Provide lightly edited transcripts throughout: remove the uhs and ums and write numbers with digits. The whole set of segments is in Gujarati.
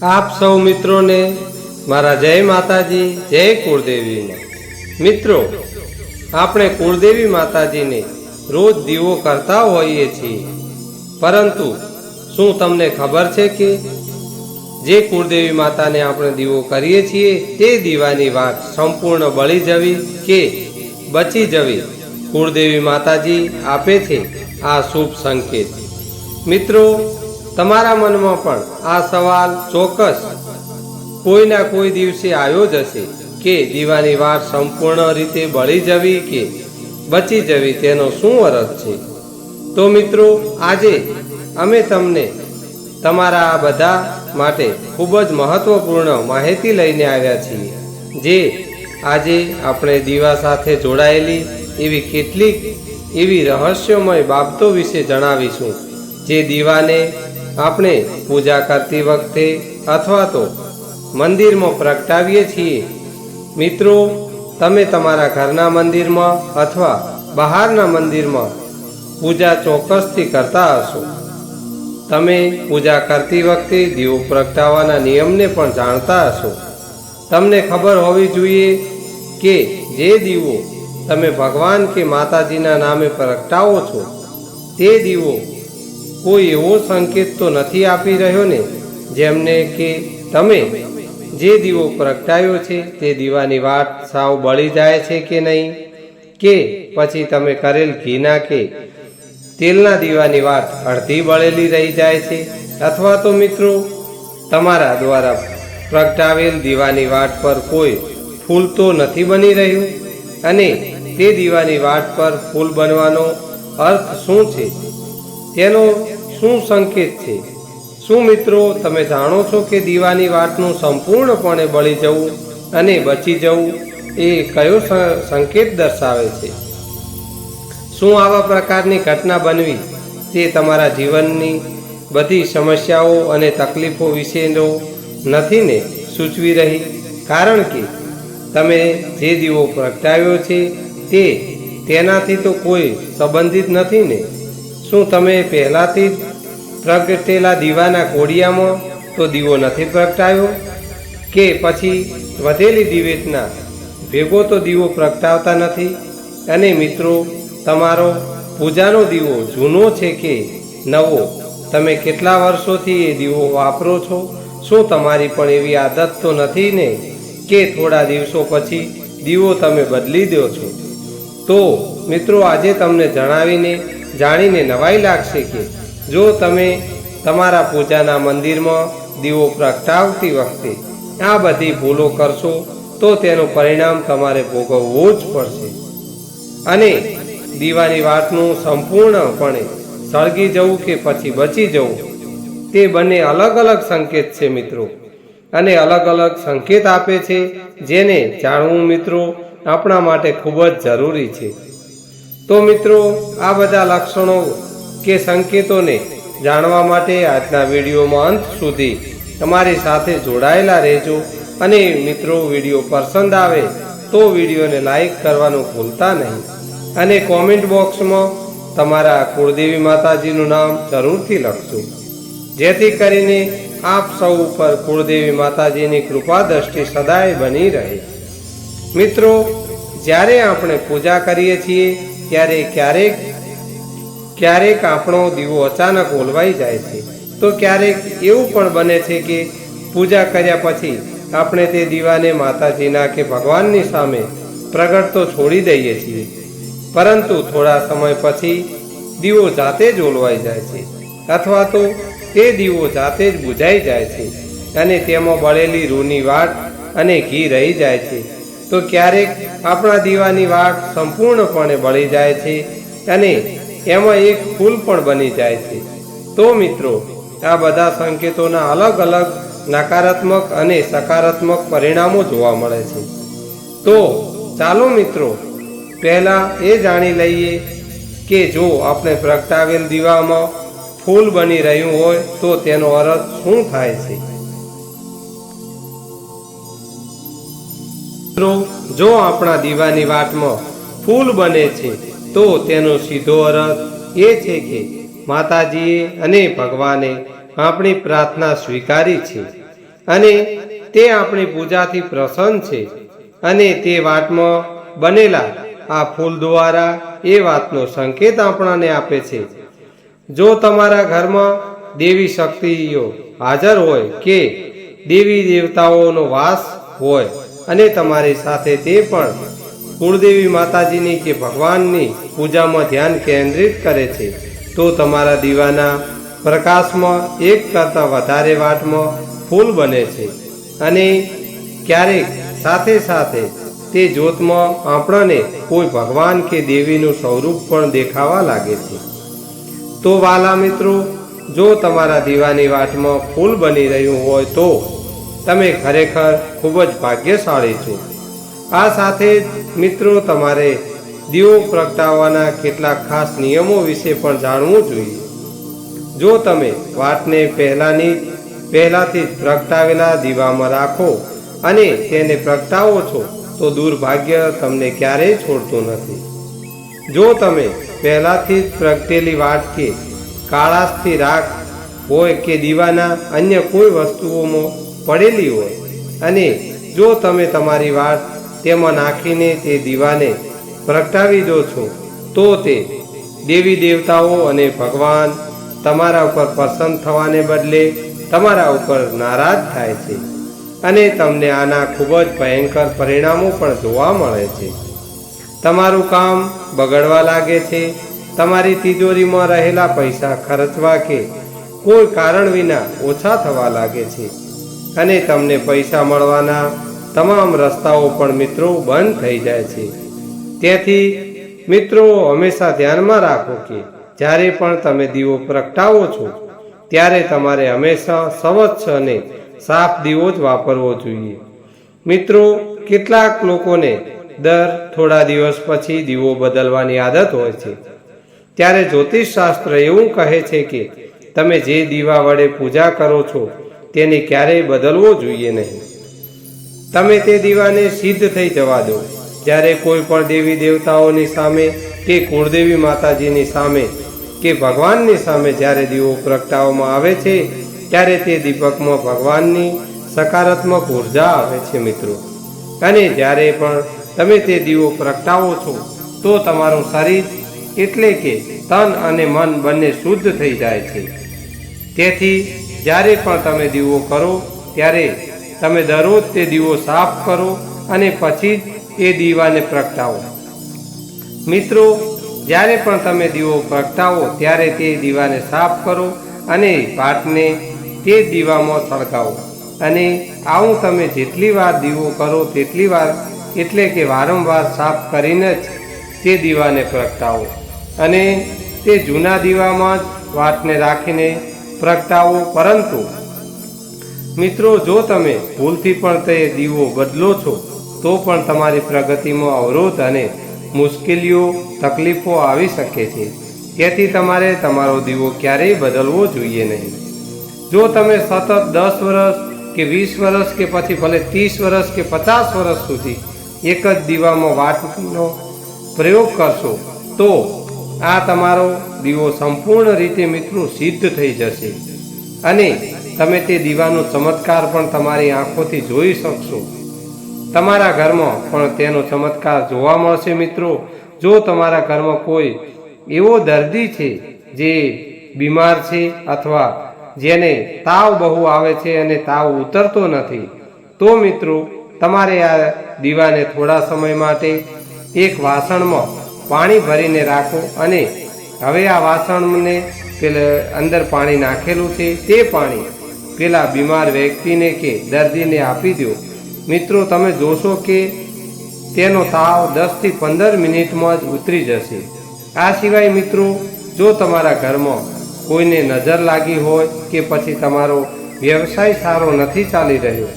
आप सौ मित्रों ने मारा जय माताजी जय कुलदेवी में। मित्रों, આપણે કુળદેવી માતાજીને રોજ દીવો કરતા હોઈએ છીએ, પરંતુ શું તમને ખબર છે કે જે કુળદેવી માતાને આપણે દીવો કરીએ છીએ તે દીવાની વાત સંપૂર્ણ બળી જવી કે બચી જવી કુળદેવી માતાજી આપે છે આ શુભ સંકેત। મિત્રો, તમારા મનમાં પણ આ સવાલ ચોક્કસ કોઈના કોઈ દિવસે આવ્યો જ હશે કે દીવાની વાત સંપૂર્ણ રીતે બળી જવી કે બચી જવી તેનો શું અર્થ છે। તો મિત્રો, આજે અમે તમને તમારા આ બધા માટે ખૂબ જ મહત્વપૂર્ણ માહિતી લઈને આવ્યા છીએ, જે આજે આપણે દીવા સાથે જોડાયેલી એવી કેટલીક એવી રહસ્યમય બાબતો વિશે જણાવીશું, જે દીવાને આપણે પૂજા કરતી વખતે અથવા તો મંદિરમાં પ્રગટાવીએ છીએ। મિત્રો, તમે તમારા ઘરના મંદિરમાં અથવા બહારના મંદિરમાં પૂજા ચોક્કસથી કરતા હશો। તમે પૂજા કરતી વખતે દીવો પ્રગટાવવાના નિયમને પણ જાણતા હશો। તમને ખબર હોવી જોઈએ કે જે દીવો તમે ભગવાન કે માતાજીના નામે પ્રગટાવો છો તે દીવો કોઈ એવો સંકેત તો નથી આપી રહ્યો ને જેમને કે તમે જે દીવો પ્રગટાવ્યો છે તે દીવાની વાત સાવ બળી જાય છે કે નહીં, કે પછી તમે કરેલ ઘીના કે તેલના દીવાની વાત અડધી બળેલી રહી જાય છે, અથવા તો મિત્રો તમારા દ્વારા પ્રગટાવેલ દીવાની વાત પર કોઈ ફૂલ તો નથી બની રહ્યું, અને તે દીવાની વાત પર ફૂલ બનવાનો અર્થ શું છે, તેનો શું સંકેત છે। શું મિત્રો તમે જાણો છો કે દીવાની વાતનું સંપૂર્ણપણે બળી જવું અને બચી જવું એ કયો સંકેત દર્શાવે છે? શું આવા પ્રકારની ઘટના બનવી તે તમારા જીવનની બધી સમસ્યાઓ અને તકલીફો વિશેનો નથી ને સૂચવી રહી? કારણ કે તમે જે દીવો પ્રગટાવ્યો છે તે તેનાથી તો કોઈ સંબંધિત નથી ને? શું તમે પહેલાંથી જ પ્રગટેલા દીવાના કોડિયામાં તો દીવો નથી પ્રગટાવ્યો, કે પછી વધેલી દિવેટના ભેગો તો દીવો પ્રગટાવતા નથી? અને મિત્રો, તમારો પૂજાનો દીવો જૂનો છે કે નવો, તમે કેટલા વર્ષોથી એ દીવો વાપરો છો? શું તમારી પણ એવી આદત તો નથી ને કે થોડા દિવસો પછી દીવો તમે બદલી દો છો? તો મિત્રો, આજે તમને જાણીને નવાઈ લાગશે કે જો તમે તમારા પૂજાના મંદિરમાં દીવો પ્રગટાવતી વખતે આ બધી ભૂલો કરશો તો તેનું પરિણામ તમારે ભોગવવું જ પડશે, અને દીવાની વાતનું સંપૂર્ણપણે સળગી જવું કે પછી બચી જવું તે બંને અલગ અલગ સંકેત છે મિત્રો, અને અલગ અલગ સંકેત આપે છે, જેને જાણવું મિત્રો આપણા માટે ખૂબ જ જરૂરી છે। તો મિત્રો, આ બધા લક્ષણો કે સંકેતોને જાણવા માટે આજના વિડીયોમાં અંત સુધી તમારી સાથે જોડાયેલા રહેજો, અને મિત્રો વિડીયો પસંદ આવે તો વિડીયોને લાઈક કરવાનું ભૂલતા નહીં, અને કોમેન્ટ બોક્સમાં તમારા કુળદેવી માતાજીનું નામ જરૂરથી લખજો, જેથી કરીને આપ સૌ ઉપર કુળદેવી માતાજીની કૃપા દ્રષ્ટિ સદાય બની રહે। મિત્રો, જ્યારે આપણે પૂજા કરીએ છીએ ત્યારે ક્યારેક આપણો દીવો અચાનક ઓલવાઈ જાય છે, તો ક્યારેક એવું પણ બને છે કે પૂજા કર્યા પછી આપણે તે દીવાને માતાજીના કે ભગવાનની સામે પ્રગટતો છોડી દઈએ છીએ, પરંતુ થોડા સમય પછી દીવો જાતે જ ઓલવાઈ જાય છે, અથવા તો તે દીવો જાતે જ બુઝાઈ જાય છે, અને તેમાં બળેલી રૂની વાટ અને ઘી રહી જાય છે। તો ક્યારેક આપણા દીવાની વાટ સંપૂર્ણપણે બળી જાય છે અને એમાં એક ફૂલ પણ બની જાય છે। તો મિત્રો, આ બધા સંકેતોના અલગ અલગ નકારાત્મક અને સકારાત્મક પરિણામો જોવા મળે છે। તો ચાલો મિત્રો, પહેલાં એ જાણી લઈએ કે જો આપણે પ્રગટાવેલ દીવામાં ફૂલ બની રહ્યું હોય તો તેનો અર્થ શું થાય છે। જો આપણા દીવાની વાટમાં ફૂલ બને છે તો તેનો સીધો અર્થ એ છે કે માતાજીએ અને ભગવાને આપણી પ્રાર્થના સ્વીકારી છે અને તે આપણી પૂજાથી પ્રસન્ન છે અને તે વાતમાં બનેલા આ ફૂલ દ્વારા એ વાતનો સંકેત આપણને આપે છે. જો તમારા ઘરમાં દેવી શક્તિઓ હાજર હોય કે દેવી દેવતાઓનો વાસ હોય અને તમારી સાથે તે પણ કુળદેવી માતાજીની કે ભગવાનની પૂજામાં ધ્યાન કેન્દ્રિત કરે છે, તો તમારા દીવાના પ્રકાશમાં એક કરતાં વધારે વાટમાં ફૂલ બને છે અને ક્યારેક સાથે સાથે તે જ્યોતમાં આપણને કોઈ ભગવાન કે દેવીનું સ્વરૂપ પણ દેખાવા લાગે છે. તો વાલા મિત્રો, જો તમારા દીવાની વાટમાં ફૂલ બની રહ્યું હોય તો તમે ખરેખર ખૂબ જ ભાગ્યશાળી છો. આ સાથે જ મિત્રો, તમારે દીવો પ્રગટાવવાના કેટલાક ખાસ નિયમો વિશે પણ જાણવું જોઈએ. જો તમે વાટને પહેલાથી જ પ્રગટાવેલા દીવામાં રાખો અને તેને પ્રગટાવો છો તો દુર્ભાગ્ય તમને ક્યારેય છોડતું નથી. જો તમે પહેલાથી જ પ્રગટેલી વાટ કે કાળાશથી રાખ હોય કે દીવાના અન્ય કોઈ વસ્તુઓમાં પડેલી હોય અને જો તમે તમારી વાટ તેમાં નાખીને તે દીવાને પ્રગટાવી દો છો તો તે દેવી દેવતાઓ અને ભગવાન તમારા ઉપર પ્રસન્ન થવાને બદલે તમારા ઉપર નારાજ થાય છે અને તમને આના ખૂબ જ ભયંકર પરિણામો પણ જોવા મળે છે. તમારું કામ બગડવા લાગે છે, તમારી તિજોરીમાં રહેલા પૈસા ખર્ચવા કે કોઈ કારણ વિના ઓછા થવા લાગે છે અને તમને પૈસા મળવાના તમામ રસ્તાઓ પણ મિત્રો બંધ થઈ જાય છે. તેથી મિત્રો, હંમેશા ધ્યાનમાં રાખો કે જ્યારે પણ તમે દીવો પ્રગટાવો છો ત્યારે તમારે હંમેશા સ્વચ્છ અને સાફ દીવો જ વાપરવો જોઈએ. મિત્રો, કેટલાક લોકોને દર થોડા દિવસ પછી દીવો બદલવાની આદત હોય છે. ત્યારે જ્યોતિષ શાસ્ત્ર એવું કહે છે કે તમે જે દીવા વડે પૂજા કરો છો તેને ક્યારેય બદલવો જોઈએ નહીં. તમે તે દીવાને સિદ્ધ થઈ જવા દો. જ્યારે કોઈ પણ દેવી દેવતાઓની સામે કે કુળદેવી માતાજીની સામે કે ભગવાનની સામે જ્યારે દીવો પ્રગટાવવામાં આવે છે ત્યારે તે દીપકમાં ભગવાનની સકારાત્મક ઉર્જા આવે છે મિત્રો. અને જ્યારે પણ તમે તે દીવો પ્રગટાવો છો તો તમારું શરીર એટલે કે તન અને મન બંને શુદ્ધ થઈ જાય છે. તેથી જ્યારે પણ તમે દીવો કરો ત્યારે તમે દરરોજ તે દીવો સાફ કરો અને પછી જ એ દીવાને પ્રગટાવો. મિત્રો, જ્યારે પણ તમે દીવો પ્રગટાવો ત્યારે તે દીવાને સાફ કરો અને પાટને તે દીવામાં સળગાવો. અને આવું તમે જેટલી વાર દીવો કરો તેટલી વાર એટલે કે વારંવાર સાફ કરીને જ તે દીવાને પ્રગટાવો અને તે જૂના દીવામાં જ વાટને રાખીને પ્રગટાવો. પરંતુ મિત્રો, જો તમે ભૂલથી પણ તે દીવો બદલો છો તો પણ તમારી પ્રગતિમાં અવરોધ અને મુશ્કેલીઓ તકલીફો આવી શકે છે. તેથી તમારે તમારો દીવો ક્યારેય બદલવો જોઈએ નહીં. જો તમે સતત 10 વર્ષ કે 20 વર્ષ કે પછી ભલે 30 વર્ષ કે 50 વર્ષ સુધી એક જ દીવામાં વાટનો પ્રયોગ કરશો તો આ તમારો દીવો સંપૂર્ણ રીતે મિત્રો સિદ્ધ થઈ જશે અને તમે તે દીવાનો ચમત્કાર પણ તમારી આંખોથી જોઈ શકશો. તમારા ઘરમાં પણ તેનો ચમત્કાર જોવા મળશે મિત્રો. જો તમારા ઘરમાં કોઈ એવો દર્દી છે જે બીમાર છે અથવા જેને તાવ બહુ આવે છે અને તાવ ઉતરતો નથી, તો મિત્રો તમારે આ દીવાને થોડા સમય માટે એક વાસણમાં પાણી ભરીને રાખો અને હવે આ વાસણને અંદર પાણી નાખેલું છે તે પાણી પેલા બીમાર વ્યક્તિને કે દર્દીને આપી દો. મિત્રો, તમે જોશો કે તેનો તાવ 10 થી 15 મિનિટમાં જ ઉતરી જશે. આ સિવાય મિત્રો, જો તમારા ઘરમાં કોઈને નજર લાગી હોય કે પછી તમારો વ્યવસાય સારો નથી ચાલી રહ્યો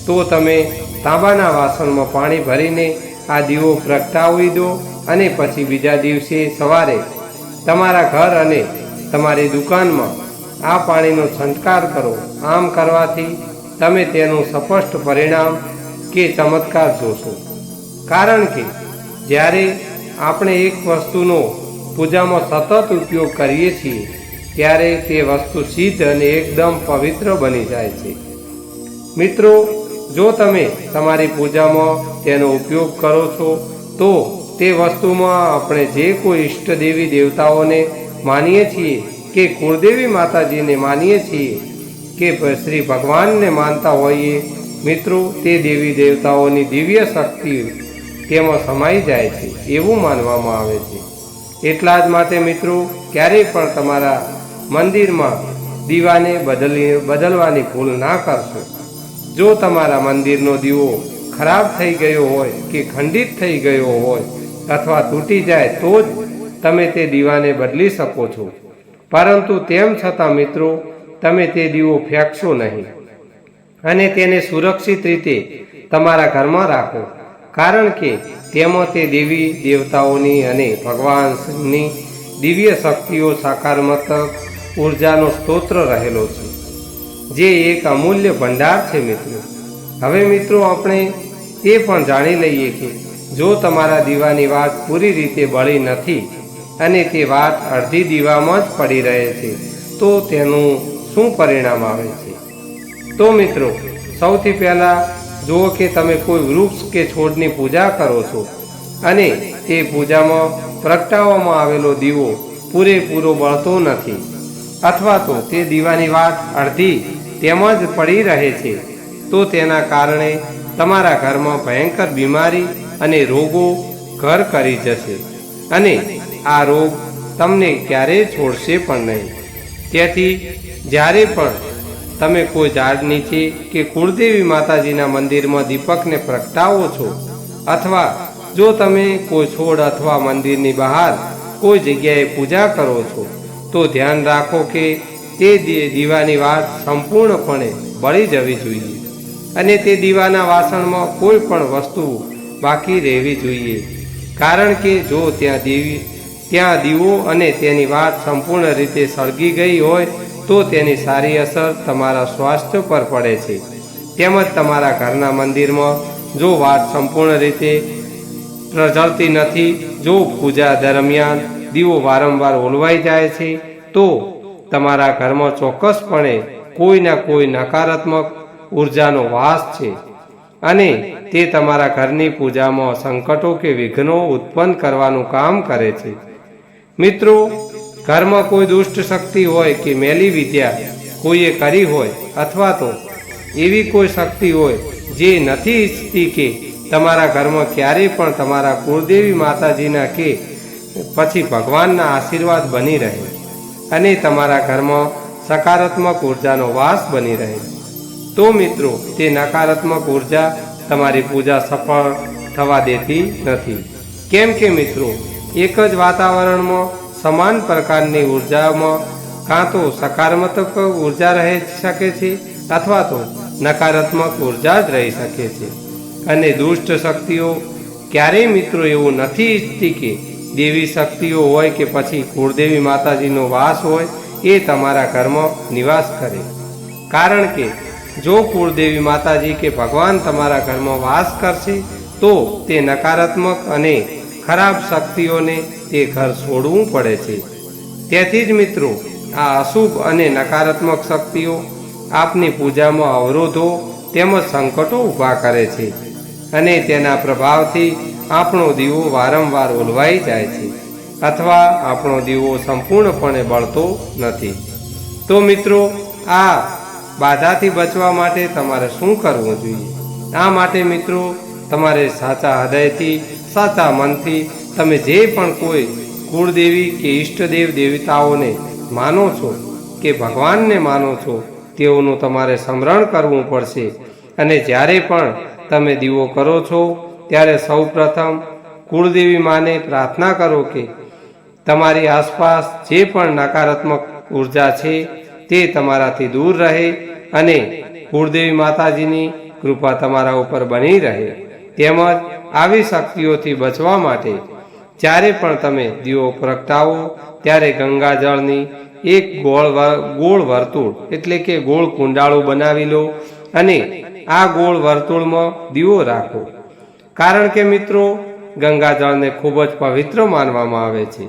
તો તમે તાંબાના વાસણમાં પાણી ભરીને આ દીવો પ્રગટાવી દો અને પછી બીજા દિવસે સવારે તમારા ઘર અને તમારી દુકાનમાં આ પાણીનો છંટકાર કરો. આમ કરવાથી તમે તેનું સ્પષ્ટ પરિણામ કે ચમત્કાર જોશો. કારણ કે જ્યારે આપણે એક વસ્તુનો પૂજામાં સતત ઉપયોગ કરીએ છીએ ત્યારે તે વસ્તુ સિદ્ધ અને એકદમ પવિત્ર બની જાય છે. મિત્રો, જો તમે તમારી પૂજામાં તેનો ઉપયોગ કરો છો તો તે વસ્તુમાં આપણે જે કોઈ ઈષ્ટદેવી દેવતાઓને માનીએ છીએ કે કુળદેવી માતાજીને માનીએ છીએ કે શ્રી ભગવાનને માનતા હોઈએ મિત્રો, તે દેવી દેવતાઓની દિવ્ય શક્તિ તેમાં સમાઈ જાય છે એવું માનવામાં આવે છે. એટલા જ માટે મિત્રો, ક્યારેય પણ તમારા મંદિરમાં દીવાને બદલવાની ભૂલ ના કરશો. જો તમારા મંદિરનો દીવો ખરાબ થઈ ગયો હોય કે ખંડિત થઈ ગયો હોય અથવા તૂટી જાય તો જ તમે તે દીવાને બદલી શકો છો. પરંતુ તેમ છતાં મિત્રો, તમે તે દીવો ફેંકશો નહીં અને તેને સુરક્ષિત રીતે તમારા ઘરમાં રાખો, કારણ કે તેમાં તે દેવી દેવતાઓની અને ભગવાનની દિવ્ય શક્તિઓ સકારાત્મક ઉર્જાનો સ્ત્રોત રહેલો છે, જે એક અમૂલ્ય ભંડાર છે મિત્રો. હવે મિત્રો, આપણે એ પણ જાણી લઈએ કે જો તમારા દીવાની વાત પૂરી રીતે બળી નથી અને તે વાત અડધી દીવામાં જ પડી રહે છે તો તેનું શું પરિણામ આવે છે? તો મિત્રો, સૌથી પહેલાં જુઓ કે તમે કોઈ વૃક્ષ કે છોડની પૂજા કરો છો અને તે પૂજામાં પ્રગટાવવામાં આવેલો દીવો પૂરેપૂરો બળતો નથી અથવા તો તે દીવાની વાત અડધી તેમ જ પડી રહે છે તો તેના કારણે તમારા ઘરમાં ભયંકર બીમારી અને રોગો ઘર કરી જશે અને આ રોગ તમને ક્યારેય છોડશે પણ નહીં. તેથી જ્યારે પણ તમે કોઈ ઝાડ નીચે કે કુળદેવી માતાજીના મંદિરમાં દીપકને પ્રગટાવો છો અથવા જો તમે કોઈ છોડ અથવા મંદિરની બહાર કોઈ જગ્યાએ પૂજા કરો છો તો ધ્યાન રાખો કે તે દીવાની વાત સંપૂર્ણપણે બળી જવી જોઈએ અને તે દીવાના વાસણમાં કોઈ પણ વસ્તુ બાકી રહેવી જોઈએ, કારણ કે જો ત્યાં દીવો અને તેની વાત સંપૂર્ણ રીતે સળગી ગઈ હોય તો તેની સારી અસર તમારા સ્વાસ્થ્ય પર પડે છે. તેમજ તમારા ઘરના મંદિરમાં જો વાત સંપૂર્ણ રીતે પ્રજ્વલતી નથી, જો પૂજા દરમિયાન દીવો વારંવાર ઓલવાઈ જાય છે તો તમારા ઘરમાં ચોક્કસપણે કોઈના કોઈ નકારાત્મક ઉર્જાનો વાસ છે અને તે તમારા ઘરની પૂજામાં સંકટો કે વિઘ્નો ઉત્પન્ન કરવાનું કામ કરે છે. મિત્રો, ઘરમાં કોઈ દુષ્ટ શક્તિ હોય કે મેલી વિદ્યા કોઈએ કરી હોય અથવા તો એવી કોઈ શક્તિ હોય જે નથી ઈચ્છતી કે તમારા ઘરમાં ક્યારેય પણ તમારા કુળદેવી માતાજીના કે પછી ભગવાનના આશીર્વાદ બની રહે અને તમારા ઘરમાં સકારાત્મક ઉર્જાનો વાસ બની રહે તો મિત્રો, તે નકારાત્મક ઉર્જા તમારી પૂજા સફળ થવા દેતી નથી. કેમ કે મિત્રો, એક જ વાતાવરણમાં સમાન પ્રકારની ઉર્જામાં કાં તો સકારાત્મક ઉર્જા રહી શકે છે અથવા તો નકારાત્મક ઉર્જા જ રહી શકે છે અને દુષ્ટ શક્તિઓ ક્યારેય મિત્રો એવું નથી ઈચ્છતી કે દેવી શક્તિઓ હોય કે પછી કુળદેવી માતાજીનો વાસ હોય એ તમારા ઘરમાં નિવાસ કરે, કારણ કે જો કુળદેવી માતાજી કે ભગવાન તમારા ઘરમાં વાસ કરશે તો તે નકારાત્મક અને ખરાબ શક્તિઓને તે ઘર છોડવું પડે છે. તેથી જ મિત્રો, આ અશુભ અને નકારાત્મક શક્તિઓ આપની પૂજામાં અવરોધો તેમજ સંકટો ઊભા કરે છે અને તેના પ્રભાવથી આપણો દીવો વારંવાર ઓલવાઈ જાય છે અથવા આપણો દીવો સંપૂર્ણપણે બળતો નથી. તો મિત્રો, આ બાધાથી બચવા માટે તમારે શું કરવું જોઈએ? આ માટે મિત્રો, તમારે સાચા હૃદયથી સાચા મનથી તમે જે પણ કોઈ કુળદેવી કે ઈષ્ટદેવ દેવતાઓને માનો છો કે ભગવાનને માનો છો તેઓનું તમારે સ્મરણ કરવું પડશે અને જ્યારે પણ તમે દીવો કરો છો ત્યારે સૌપ્રથમ કુળદેવી માને પ્રાર્થના કરો કે તમારી આસપાસ જે પણ નકારાત્મક ઉર્જા છે તે તમારાથી દૂર રહે અને કુળદેવી માતાજીની કૃપા તમારા ઉપર બની રહે. તેમજ આવી શક્તિઓથી બચવા માટે જ્યારે પણ તમે દીવો પ્રગટાવો ત્યારે ગંગાજળની એક ગોળ વર્તુળ એટલે કે ગોળ કુંડાળું બનાવી લો અને આ ગોળ વર્તુળમાં દીવો રાખો, કારણ કે મિત્રો, ગંગાજળને ખૂબ જ પવિત્ર માનવામાં આવે છે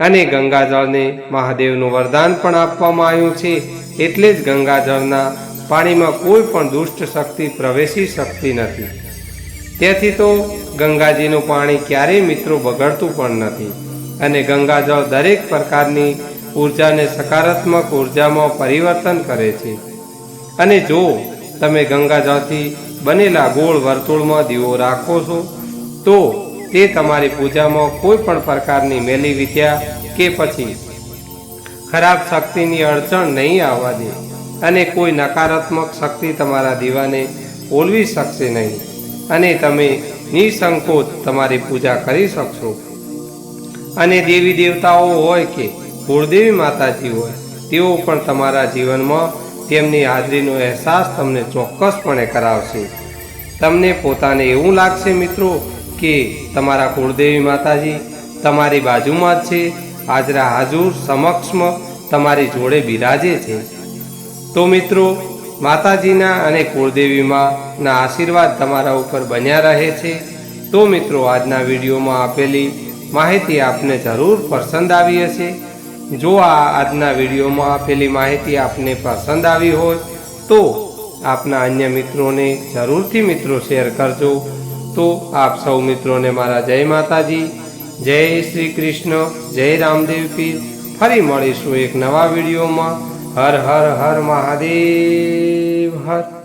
અને ગંગાજળને મહાદેવનું વરદાન પણ આપવામાં આવ્યું છે. એટલે જ ગંગાજળના પાણીમાં કોઈ પણ દુષ્ટ શક્તિ પ્રવેશી શકતી નથી. તેથી તો ગંગાજીનું પાણી ક્યારેય મિત્રો બગડતું પણ નથી અને ગંગાજળ દરેક પ્રકારની ઉર્જાને સકારાત્મક ઉર્જામાં પરિવર્તન કરે છે. અને જો તમે ગંગાજળથી બનેલા ગોળ વર્તુળમાં દીવો રાખો છો તો તે તમારી પૂજામાં કોઈ પણ પ્રકારની મેલી વિદ્યા કે પછી ખરાબ શક્તિની અડચણ નહીં આવવા દે અને કોઈ નકારાત્મક શક્તિ તમારા દીવાને ઓલવી શકશે નહીં અને તમે નિસંકોચ તમારી પૂજા કરી શકશો. અને દેવી દેવતાઓ હોય કે કુળદેવી માતાજી હોય, તેઓ પણ તમારા જીવનમાં તેમની હાજરીનો અહેસાસ તમને ચોક્કસપણે કરાવશે. તમને પોતાને એવું લાગશે મિત્રો કે તમારા કુળદેવી માતાજી તમારી બાજુમાં જ છે, હાજરા હાજુર સમક્ષમાં તમારી જોડે બિરાજે છે. તો મિત્રો, માતાજીના અને કુળદેવીમાંના આશીર્વાદ તમારા ઉપર બન્યા રહે છે. તો મિત્રો, આજના વિડીયોમાં આપેલી માહિતી આપને જરૂર પસંદ આવી હશે. જો આજના વિડીયોમાં આપેલી માહિતી આપને પસંદ આવી હોય તો આપના અન્ય મિત્રોને જરૂરથી મિત્રો શેર કરજો. તો આપ સૌ મિત્રોને મારા જય માતાજી, જય શ્રી કૃષ્ણ, જય રામદેવ પીર. ફરી મળીશું એક નવા વિડીયોમાં. હર હર હર મહાદેવ હર.